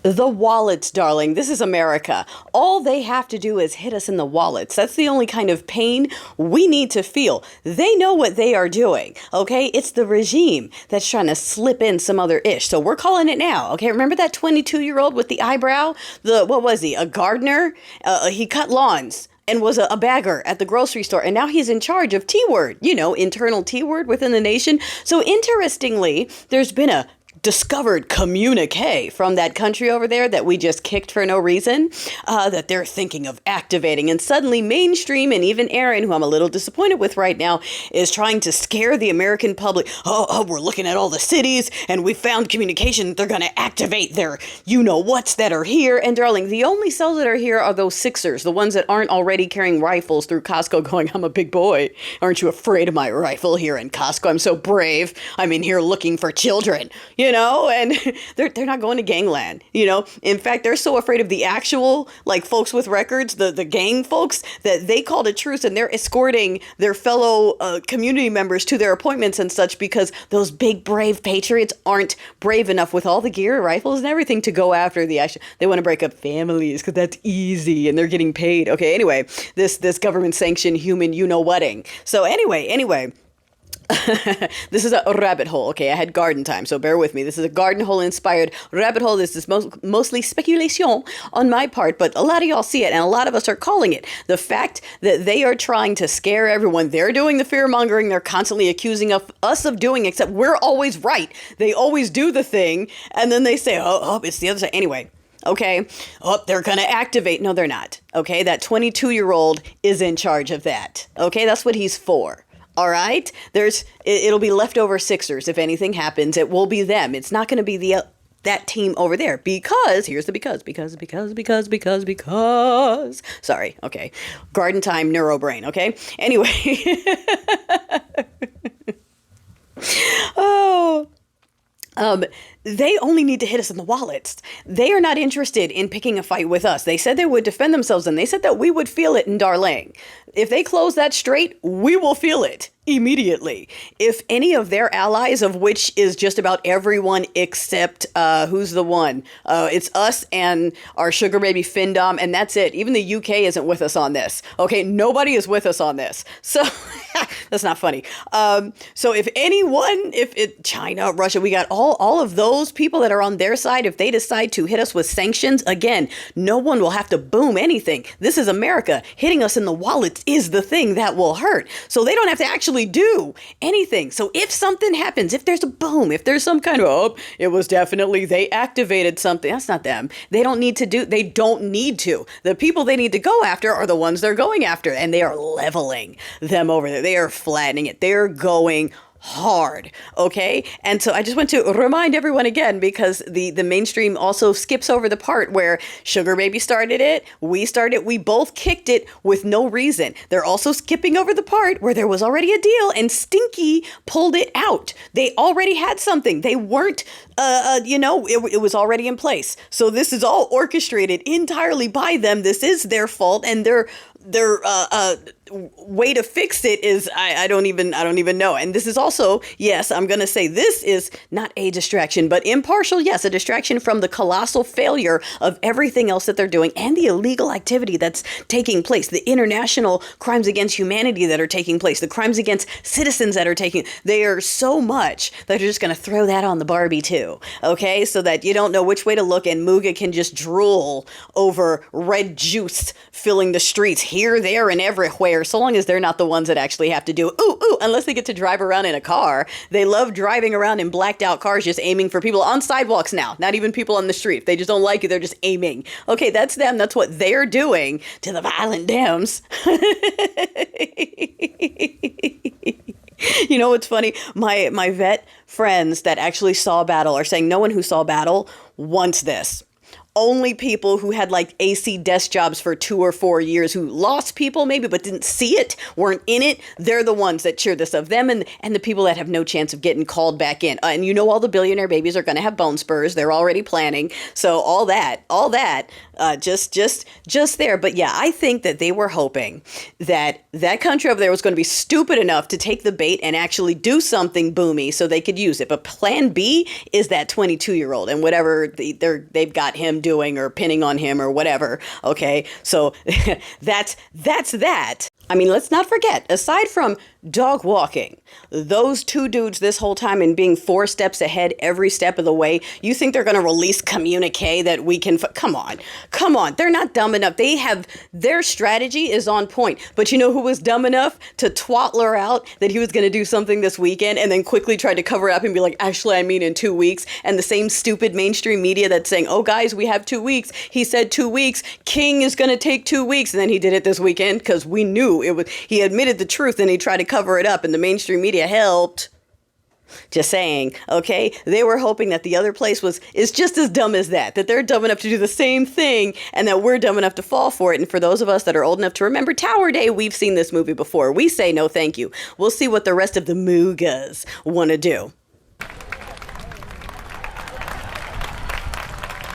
The wallets, darling. This is America. All they have to do is hit us in the wallets. That's the only kind of pain we need to feel. They know what they are doing, okay? It's the regime that's trying to slip in some other ish. So we're calling it now, okay? Remember that 22-year-old with the eyebrow? What was he? A gardener? He cut lawns and was a bagger at the grocery store. And now he's in charge of T-word, internal T-word within the nation. So interestingly, there's been a discovered communique from that country over there that we just kicked for no reason, that they're thinking of activating. And suddenly mainstream and even Aaron, who I'm a little disappointed with right now, is trying to scare the American public. Oh, we're looking at all the cities and we found communication. They're going to activate their you-know-whats that are here. And darling, the only cells that are here are those Sixers, the ones that aren't already carrying rifles through Costco going, I'm a big boy. Aren't you afraid of my rifle here in Costco? I'm so brave. I'm in here looking for children. And they're not going to gangland, In fact, they're so afraid of the actual, folks with records, the gang folks, that they called a truce and they're escorting their fellow community members to their appointments and such because those big, brave patriots aren't brave enough with all the gear, rifles and everything to go after the action. They want to break up families because that's easy and they're getting paid. Okay, anyway, this government-sanctioned human you-know-whatting. So anyway. This is a rabbit hole. Okay, I had garden time, so bear with me. This is a garden hole inspired rabbit hole. This is mostly speculation on my part, but a lot of y'all see it, and a lot of us are calling it. The fact that they are trying to scare everyone. They're doing the fear-mongering. They're constantly accusing us of doing, except we're always right. They always do the thing, and then they say, oh, it's the other side. Anyway. Okay. Oh, they're going to activate. No, they're not. Okay. That 22-year-old is in charge of that. Okay. That's what he's for. All right. It'll be leftover Sixers. If anything happens, it will be them. It's not going to be that team over there because here's the because. Sorry. Okay. Garden time neurobrain. Okay. Anyway. Oh. They only need to hit us in the wallets. They are not interested in picking a fight with us. They said they would defend themselves, and they said that we would feel it in Darling. If they close that strait, we will feel it immediately. If any of their allies, of which is just about everyone except, who's the one? It's us and our sugar baby Findom, and that's it. Even the UK isn't with us on this. Okay, nobody is with us on this. So, that's not funny. So if anyone, China, Russia, we got all of those people that are on their side, if they decide to hit us with sanctions, again, no one will have to boom anything. This is America. Hitting us in the wallets is the thing that will hurt. So they don't have to actually do anything. So if something happens, if there's a boom, if there's some kind of, it was definitely, they activated something. That's not them. They don't need to. The people they need to go after are the ones they're going after, and they are leveling them over there. They are flattening it. They're going hard. Okay. And so I just want to remind everyone again, because the mainstream also skips over the part where Sugar Baby started it. We both kicked it with no reason. They're also skipping over the part where there was already a deal and Stinky pulled it out. They already had something. They weren't, it was already in place. So this is all orchestrated entirely by them. This is their fault, and their way to fix it is I don't even know. And this is also, yes, I'm going to say this is not a distraction, but impartial. Yes, a distraction from the colossal failure of everything else that they're doing and the illegal activity that's taking place, the international crimes against humanity that are taking place, the crimes against citizens that are they are so much that you're just going to throw that on the Barbie too. Okay. So that you don't know which way to look, and Muga can just drool over red juice filling the streets here, there, and everywhere, so long as they're not the ones that actually have to do unless they get to drive around in a car. They love driving around in blacked out cars, just aiming for people on sidewalks now, not even people on the street. If they just don't like you, they're just aiming. Okay, that's them. That's what they're doing to the violent Dems. You know what's funny? My vet friends that actually saw battle are saying no one who saw battle wants this. only people who had like AC desk jobs for 2 or 4 years, who lost people maybe but didn't see it, weren't in it, they're the ones that cheer this up. Them and the people that have no chance of getting called back in. And you know, all the billionaire babies are going to have bone spurs. They're already planning. So all that, just there. But yeah, I think that they were hoping that that country over there was going to be stupid enough to take the bait and actually do something boomy so they could use it. But plan B is that 22-year-old and whatever they've got him doing or pinning on him or whatever. Okay, so that's that. I mean, let's not forget, aside from dog walking, those two dudes this whole time and being 4 steps ahead every step of the way, you think they're going to release communique that we can... Come on. They're not dumb enough. Their strategy is on point. But you know who was dumb enough to twatler out that he was going to do something this weekend and then quickly tried to cover it up and be like, actually, I mean in 2 weeks. And the same stupid mainstream media that's saying, oh, guys, we have 2 weeks. He said 2 weeks. King is going to take 2 weeks. And then he did it this weekend because we knew it was... He admitted the truth and he tried to cover it up and the mainstream media helped. Just saying, okay? They were hoping that the other place is just as dumb as that they're dumb enough to do the same thing and that we're dumb enough to fall for it. And for those of us that are old enough to remember Tower Day, we've seen this movie before. We say no thank you. We'll see what the rest of the Moogas want to do.